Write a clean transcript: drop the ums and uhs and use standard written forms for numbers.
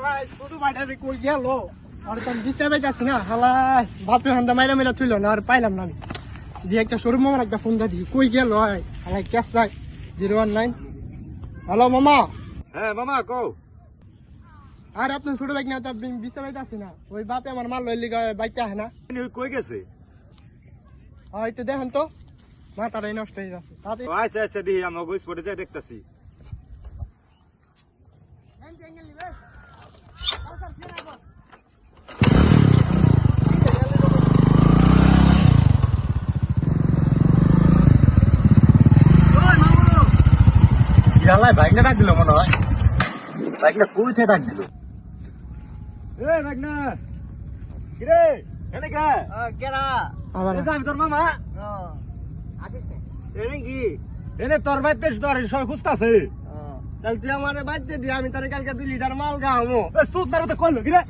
হালাই শুধু বাইটা যে কই গেল আর তো দিতে পাইতাছি না হালাই বাপে হান্দা মাইরা মাইরা তুইল না আর পাইলাম না আমি যে একটা শোরুম মামার একটা ফোন দিছি কই গেল হালাই ক্যাশ চাই 019 হ্যালো মামা হ্যাঁ মামা কও আর আপনার ছোট বাইক না তো দিতে পাইতাছি না ওই বাপে আমার মাল লইলি বাইকটা আছে না কই গেছে একটু দেখেন তো মাথাটাই নষ্ট হয়ে যাচ্ছে আচ্ছা আচ্ছা দিই আমরা স্পটে যাই দেখতেছি বাইকটা ডাক দিল মনে হয় বাইকটা কইতে ডাক দিল বাইকনা কিরে এনে কা কেরা আমি তোর মামা আসিস এনে কি এনে তোর বাইতে তোর সবাই খুঁজতাছে তাহলে তুই আমার বাদ দিয়ে আমি তোর কালকে 2 লিটার মাল গাওয়াবো সুদ তার তো কইলো কিরে